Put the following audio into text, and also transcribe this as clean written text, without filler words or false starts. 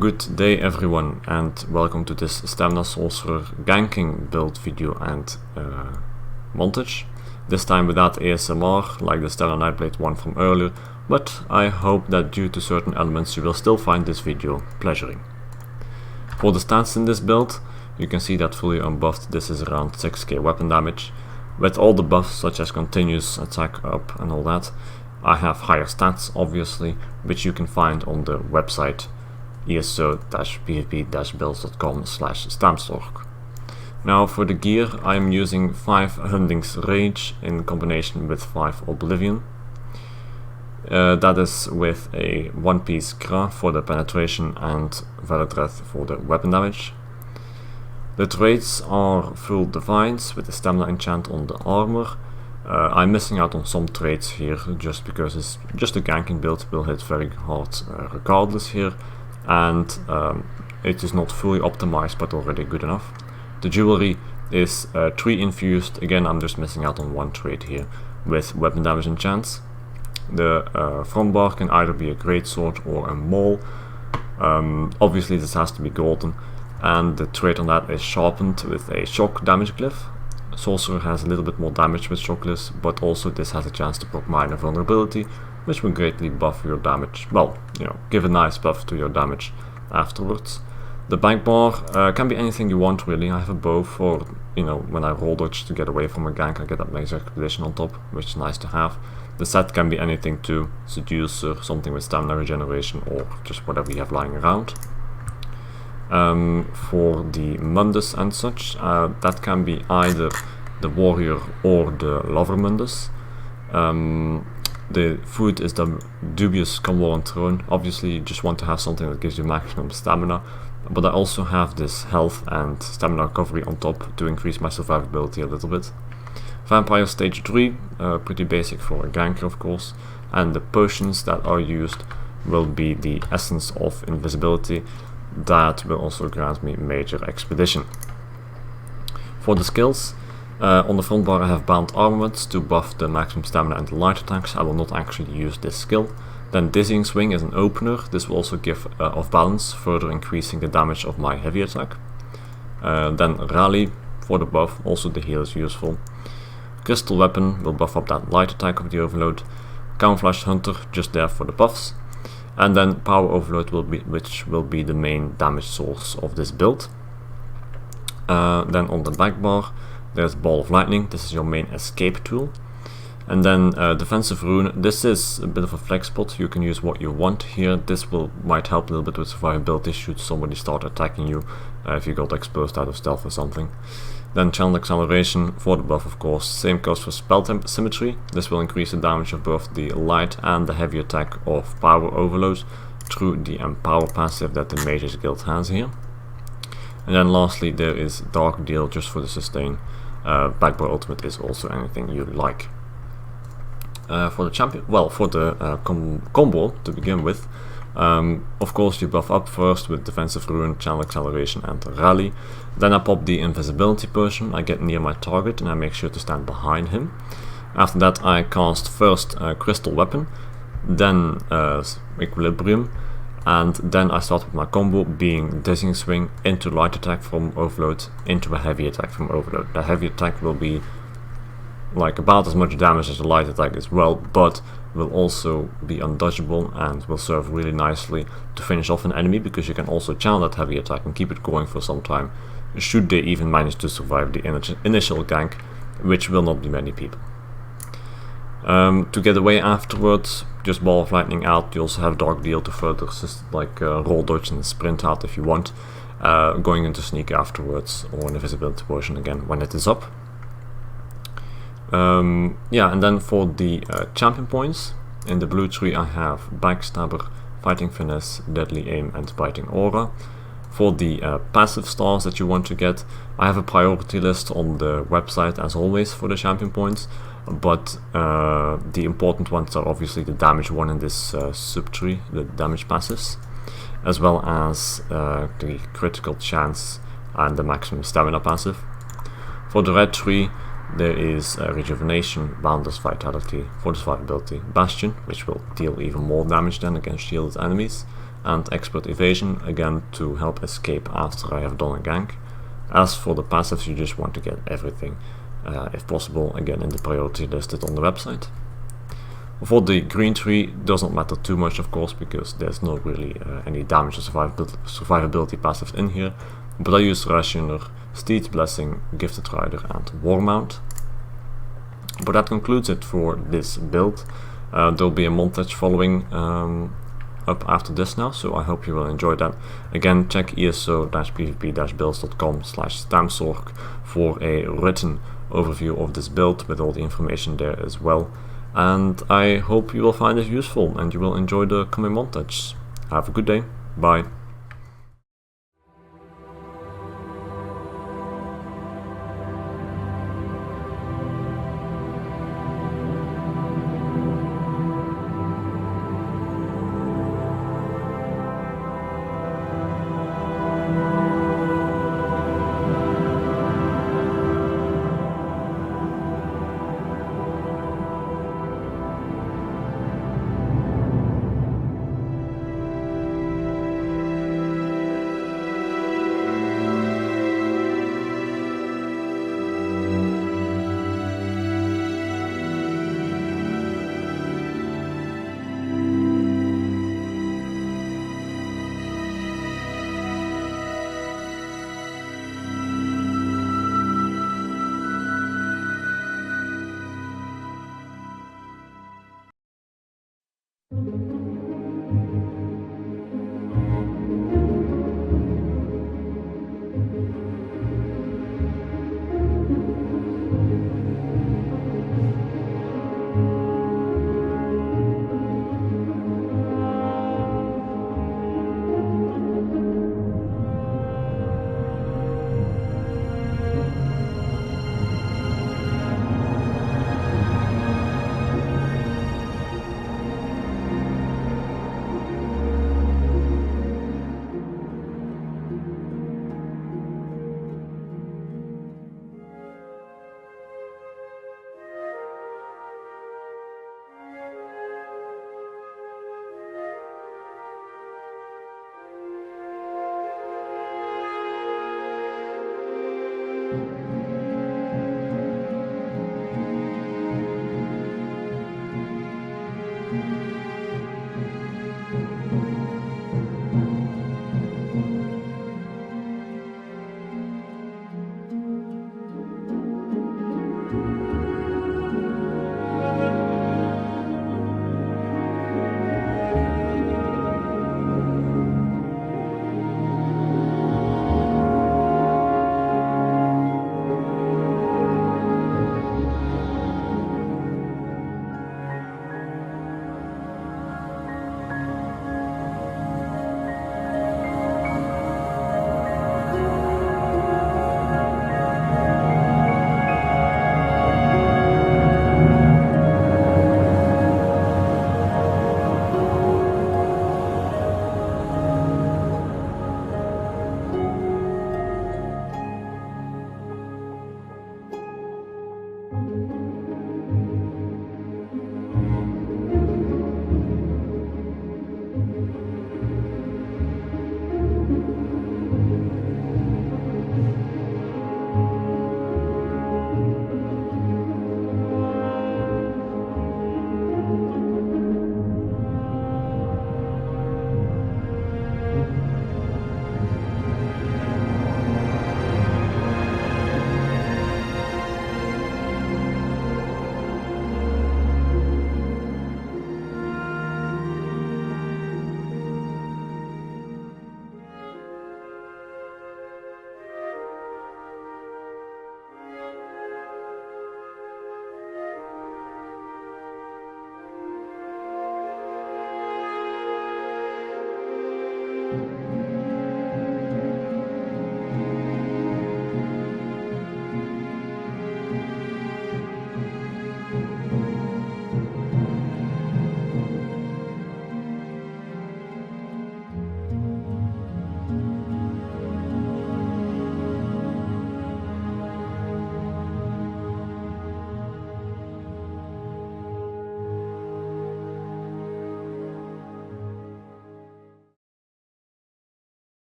Good day everyone, and welcome to this StamSorc Ganking build video and montage. This time without ASMR like the Stellar Nightblade one from earlier, but I hope that due to certain elements you will still find this video pleasuring. For the stats in this build, you can see that fully unbuffed this is around 6k weapon damage. With all the buffs such as continuous attack up and all that, I have higher stats obviously, which you can find on the website ESO-pvp-builds.com/StamSorc. Now for the gear, I am using 5 Hunding's Rage in combination with 5 Oblivion. That is with a 1-piece Gra for the penetration and Validred for the weapon damage. The traits are full Divines with the stamina enchant on the armor. I'm missing out on some traits here just because it's just a ganking build, will hit very hard regardless here. And it is not fully optimized but already good enough. The jewelry is 3 infused, again I'm just missing out on 1 trait here, with weapon damage enchants. The front bar can either be a greatsword or a maul. Obviously this has to be golden, and the trait on that is sharpened with a shock damage glyph. Sorcerer has a little bit more damage with shock glyphs, but also this has a chance to proc minor vulnerability, which will greatly buff your damage, well, give a nice buff to your damage afterwards. The back bar can be anything you want really. I have a bow for, when I roll dodge to get away from a gank, I get that major expedition on top, which is nice to have. The set can be anything too, seducer, something with stamina regeneration, or just whatever you have lying around. For the mundus and such, that can be either the warrior or the lover mundus. The food is the dubious combo on throne. Obviously you just want to have something that gives you maximum stamina, but I also have this health and stamina recovery on top to increase my survivability a little bit. Vampire stage 3, pretty basic for a ganker of course, and the potions that are used will be the essence of invisibility. That will also grant me major expedition. For the skills, on the front bar I have Bound Armaments to buff the maximum stamina and the light attacks. I will not actually use this skill. Then Dizzying Swing is an opener. This will also give off balance, further increasing the damage of my heavy attack. Then Rally for the buff, also the heal is useful. Crystal Weapon will buff up that light attack of the Overload. Camouflage Hunter just there for the buffs. And then Power Overload which will be the main damage source of this build. Then on the back bar there's Ball of Lightning. This is your main escape tool. And then Defensive Rune. This is a bit of a flex spot. You can use what you want here. This might help a little bit with survivability should somebody start attacking you if you got exposed out of stealth or something. Then Channel Acceleration for the buff of course. Same goes for Spell Symmetry. This will increase the damage of both the light and the heavy attack of Power Overload through the Empower passive that the Mages Guild has here. And then lastly there is Dark Deal just for the sustain. Backbar Ultimate is also anything you like. For the champion, for the combo to begin with, of course you buff up first with Defensive Rune, Channel Acceleration and Rally. Then I pop the Invisibility Potion, I get near my target and I make sure to stand behind him. After that I cast first Crystal Weapon, then Equilibrium, and then I start with my combo being Dizzying Swing into light attack from Overload into a heavy attack from Overload. The heavy attack will be like about as much damage as the light attack as well, but will also be undodgeable and will serve really nicely to finish off an enemy, because you can also channel that heavy attack and keep it going for some time, should they even manage to survive the initial gank, which will not be many people. To get away afterwards, just Ball of Lightning out. You also have Dark Deal to further assist, like roll dodge and sprint out if you want, going into sneak afterwards, or an invisibility potion again when it is up. Yeah, and then for the champion points, in the blue tree I have Backstabber, Fighting Finesse, Deadly Aim and Biting Aura. For the passive stars that you want to get, I have a priority list on the website as always for the champion points, but the important ones are obviously the damage one in this subtree, the damage passives, as well as the critical chance and the maximum stamina passive. For the red tree there is Rejuvenation, Boundless Vitality, for the survivability, Bastion, which will deal even more damage than against shielded enemies, and expert evasion, again to help escape after I have done a gank. As for the passives, you just want to get everything, if possible, again in the priority listed on the website. For the green tree, doesn't matter too much of course, because there's not really any damage or survivability passives in here, but I use Rationer, Steed's Blessing, Gifted Rider and Warmount. But that concludes it for this build. There'll be a montage following up after this now, so I hope you will enjoy that. Again, check eso-pvp-builds.com/StamSorc for a written overview of this build with all the information there as well. And I hope you will find it useful and you will enjoy the coming montage. Have a good day. Bye.